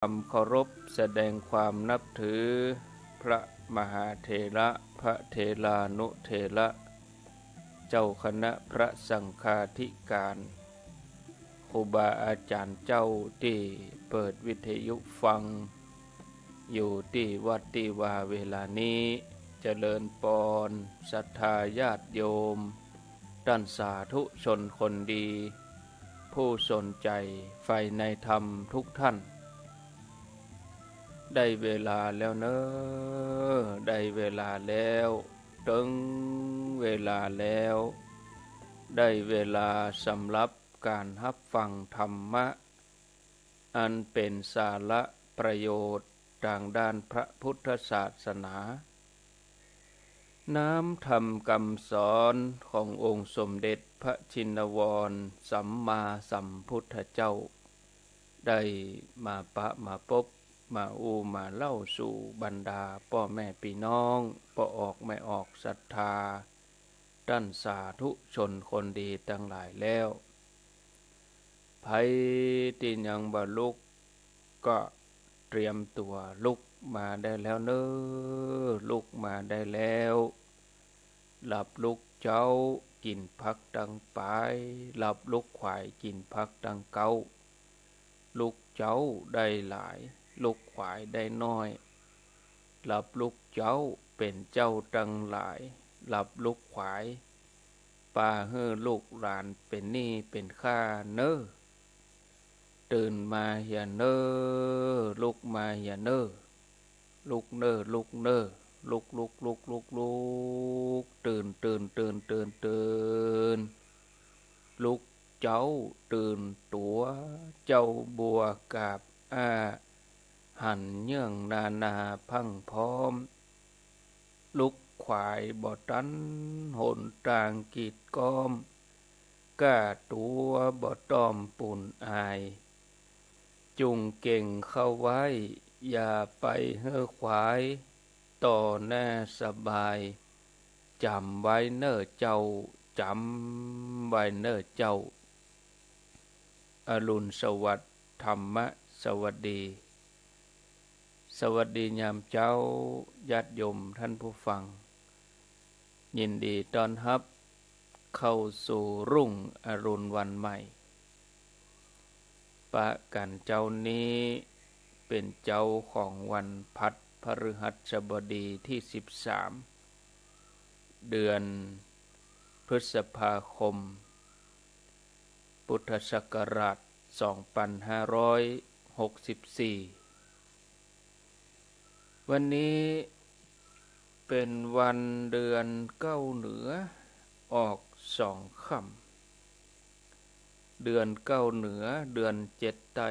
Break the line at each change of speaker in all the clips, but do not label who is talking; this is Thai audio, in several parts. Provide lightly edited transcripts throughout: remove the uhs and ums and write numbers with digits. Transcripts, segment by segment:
ความเคารพแสดงความนับถือพระมหาเถระพระเถรานุเถระเจ้าคณะพระสังฆาธิการครูบาอาจารย์เจ้าที่เปิดวิทยุฟังอยู่ที่วัดที่ว่าเวลานี้เจริญปอนศรัทธาญาติโยมท่านสาธุชนคนดี ผู้สนใจใฝ่ในธรรมทุกท่านได้เวลาแล้วเนอะได้เวลาแล้วถึงเวลาแล้วได้เวลาสำหรับการรับฟังธรรมะอันเป็นสาระประโยชน์ทางด้านพระพุทธศาสนาน้ำธรรมคำสอนขององค์สมเด็จพระชินวรสัมมาสัมพุทธเจ้าได้มาปะมาพบมามาเล่าสู่บรรดาพ่อแม่พี่น้องพ่อออกไม่ออกศรัทธาท่านสาธุชนคนดีทั้งหลายแล้วไผที่ยังบ่ลุกก็เตรียมตัวลุกมาได้แล้วเนอลุกมาได้แล้วหลับลุกเจ้ากินพักดังไปหลับลุกขวายกินพักดังเก้าลุกเจ้าได้หลายลุกขวายได้น้อยหลับลุกเจ้าเป็นเจ้าดังหลายหลับลุกขวายป่าเฮือลูกหลานเป็นหนี้เป็นข้าเนอตื่นมาอย่าเนอลุกมาอย่าเนอลุกเนอลุกเนอลุกลุกลุกลุกลุกตื่นตื่นตื่นตื่นตื่นลุกเจ้าตื่นตัวเจ้าบัวกาบหันเยื่องนานาพังพร้อมลุกขวายบ่ตันหนต่างกีดก้อมก้าตัวบ่ต้อมปุ่นอายจุงเก่งเข้าไว้อย่าไปเฮ้อขวายต่อหน้าสบายจำไว้เน้อเจ้าจำไว้เน้อเจ้าอรุณสวัสดิ์ธรรมสวัสดีสวัสดียามเจ้าญาติโยมท่านผู้ฟังยินดีต้อนรับเข้าสู่รุ่งอรุณวันใหม่ปะกันเจ้านี้เป็นเจ้าของวันพัดพฤหัสบดีที่13เดือนพฤษภาคมพุทธศักราช2564วันนี้เป็นวันเดือนเก้าเหนือออก2 ค่ำเดือนเก้าเหนือเดือน7ใต้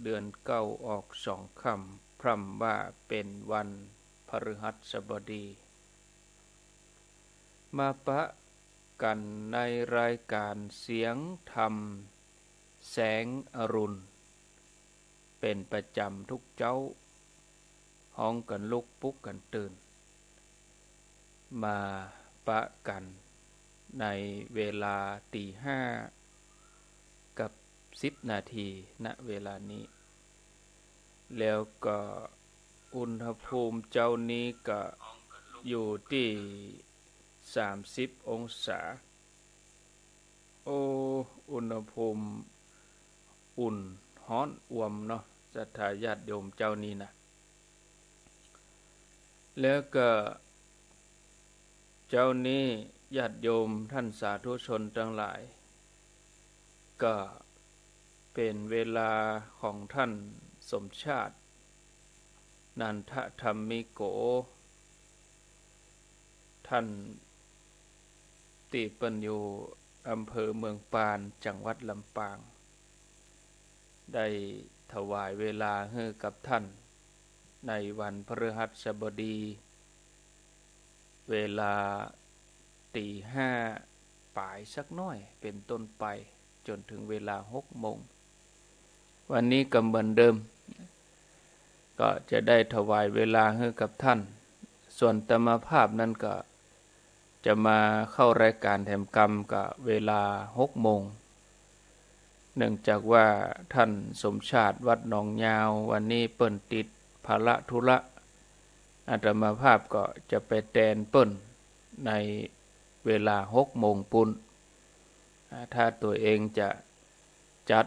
เดือนเก้าออก2 ค่ำพร่ำว่าเป็นวันพฤหัสบดีมาปะกันในรายการเสียงธรรมแสงอรุณเป็นประจำทุกเจ้าห้องกันลุกปุ๊กกันตื่นมาปะกันในเวลาตี 5กับ10 นาทีณเวลานี้แล้วก็อุณหภูมิเจ้านี้ก็อยู่ที่30 องศาโอ้อุณหภูมิอุ่นฮ้อนอ่วมเนาะศรัทธาญาติโยมเจ้านี้นะแล้วก็เจ้านี้ญาติโยมท่านสาธุชนทั้งหลายก็เป็นเวลาของท่านสมชาตินันทธรรมิโกท่านติปัญญูอำเภอเมืองปานจังหวัดลำปางได้ถวายเวลาให้กับท่านในวันพฤหัสบดีเวลาตี 5ป่ายสักน้อยเป็นต้นไปจนถึงเวลา6 โมงวันนี้ก็เหมือนเดิมก็จะได้ถวายเวลาให้กับท่านส่วนธรรมภาพนั้นก็จะมาเข้ารายการแถมกรรมกับเวลา6 โมง เนื่องจากว่าท่านสมชาติวัดหนองยาววันนี้เปิ้นติดภาระธุระอาตมาภาพก็จะไปแทนเปิ้นในเวลา6 โมงปุ้นถ้าตัวเองจะจัด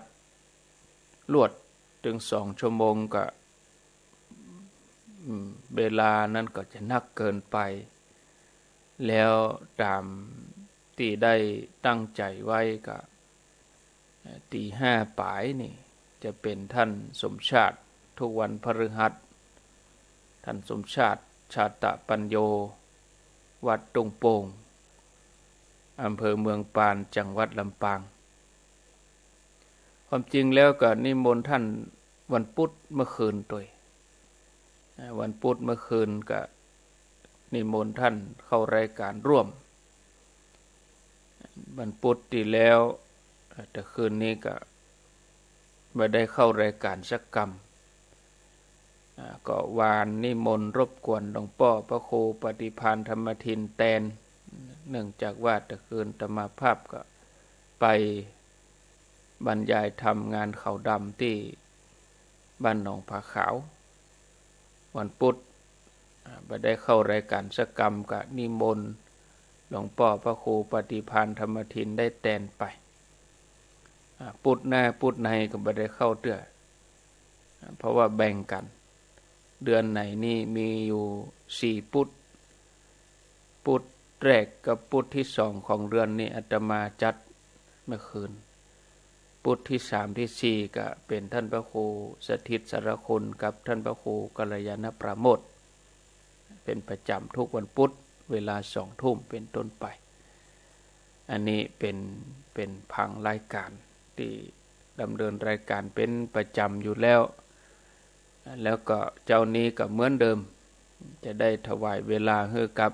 ลวดถึง2 ชั่วโมงก็เวลานั้นก็จะนักเกินไปแล้วตามที่ได้ตั้งใจไว้ก็ตี 5 ปลายนี่จะเป็นท่านสมชาติทุกวันพฤหัสท่านสมชาติชาตปัญโยวัดตงโป่งอำเภอเมืองปานจังหวัดลำปางความจริงแล้วก็นิมนต์ท่านวันพุธเมื่อคืนตัววันพุธเมื่อคืนก็นิมนต์ท่านเข้ารายการร่วมวันพุธที่แล้วแต่คืนนี้ก็ไม่ได้เข้ารายการสักกรรมก็วานนิมนต์รบกวนหลวงพ่อพระครูปฏิภาณธรรมทินแตนเนื่องจากว่าแต่คืนอาตมาภาพก็ไปบรรยายธรรมงานเขาดำที่บ้านหนองผาขาววันพุธไม่ได้เข้ารายการสักกรรมก็นิมนต์หลวงพ่อพระครูปฏิภาณธรรมทินได้แตนไปพุธหน้าพุธในก็ไม่ได้เข้าเตื้อเพราะว่าแบ่งกันเดือนไหนนี่มีอยู่4 พุธพุธแรกกับพุธที่2ของเดือนนี้อาตมาจัดเมื่อคืนพุธที่3ที่4ก็เป็นท่านพระครูสถิตสารคุณกับท่านพระครูกัลยาณปราโมทย์เป็นประจำทุกวันพุธเวลา20 ทุ่มเป็นต้นไปอันนี้เป็นผังรายการที่ดำเนินรายการเป็นประจำอยู่แล้วแล้วก็เจ้านี้ก็เหมือนเดิมจะได้ถวายเวลาให้กับ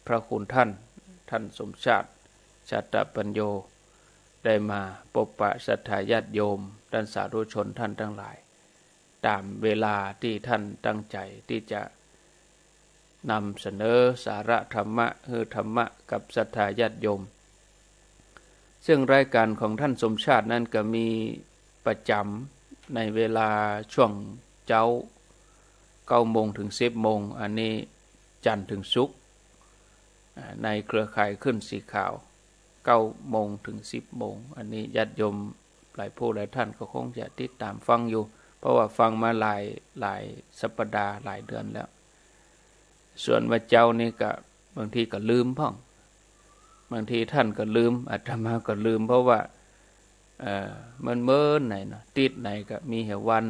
พระคุณท่านสมชาติชาตปัญโยได้มาพบปะศรัทธาญาติโยมท่านสาธุชนท่านทั้งหลายตามเวลาที่ท่านตั้งใจที่จะนำเสนอสาระธรรมะคือธรรมะกับศรัทธาญาติโยมซึ่งรายการของท่านสมชาตินั้นก็มีประจำในเวลาช่วงเจ้า9 โมงถึง10 โมงอันนี้จันทร์ถึงศุกร์ในเครือข่ายขึ้นสีขาว9 โมงถึง10 โมงอันนี้ญาติโยมหลายผู้หลายท่านก็คงจะติดตามฟังอยู่เพราะว่าฟังมาหลายสัปดาห์หลายเดือนแล้วส่วนว่าเจ้านี่ก็บางทีก็ลืมพ่องบางทีท่านก็ลืมอาตมาก็ลืมเพราะว่ามันเมินไหนเนาะติดไหนก็มีเหวัน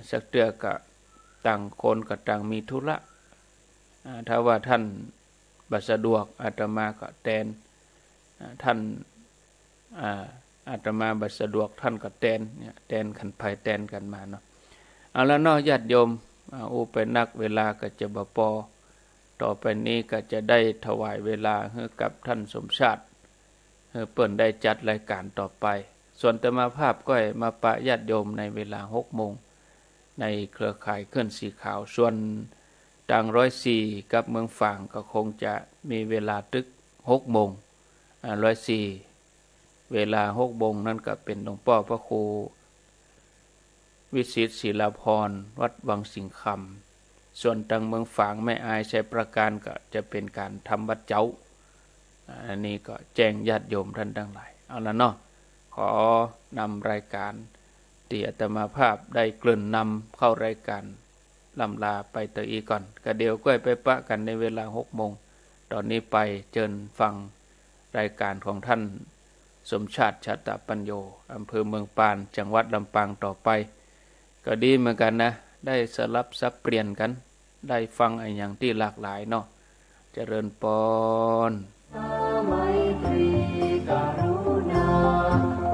สักเตือก็ต่างคนก็ต่างมีธุระถ้าว่าท่านบัสะดวกอาตมาก็แทนท่านอาตมาบัสะดวกท่านก็แทนเนี่ยแทนกันไปแทนกันมาเนาะเอาละเนาะญาติโยมไปนักเวลาก็จะบ่พอต่อไปนี้ก็จะได้ถวายเวลาให้กับท่านสมชาติเปิ้นได้จัดรายการต่อไปส่วนอาตมาภาพก็มาปะญาติโยมในเวลา6 โมงในเครือข่ายเคลื่อนสีขาวส่วนต่าง104กับเมืองฝางก็คงจะมีเวลาตึก6 โมง104เวลา6 โมงนั่นก็เป็นหลวงพ่อพระครูวิสิตศิลาพรวัดวังสิงคำส่วนทางเมืองฝางแม่อายชัยประการก็จะเป็นการทำวัดเจ้าอันนี้ก็แจ้งญาติโยมท่านทั้งหลายเอาละเนาะขอนำรายการที่อาตมาภาพได้เกริ่นนำเข้ารายการลำลาไปตัวอีก่อนก็เดี๋ยวก็ไปปะกันในเวลา6 โมงตอนนี้ไปเชิญฟังรายการของท่านสมชาติชาตปัญโยอำเภอเมืองปานจังหวัดลำปางต่อไปก็ดีเหมือนกันนะได้สลับสับเปลี่ยนกันได้ฟังอะไรอย่างที่หลากหลายเนาะเจริญพร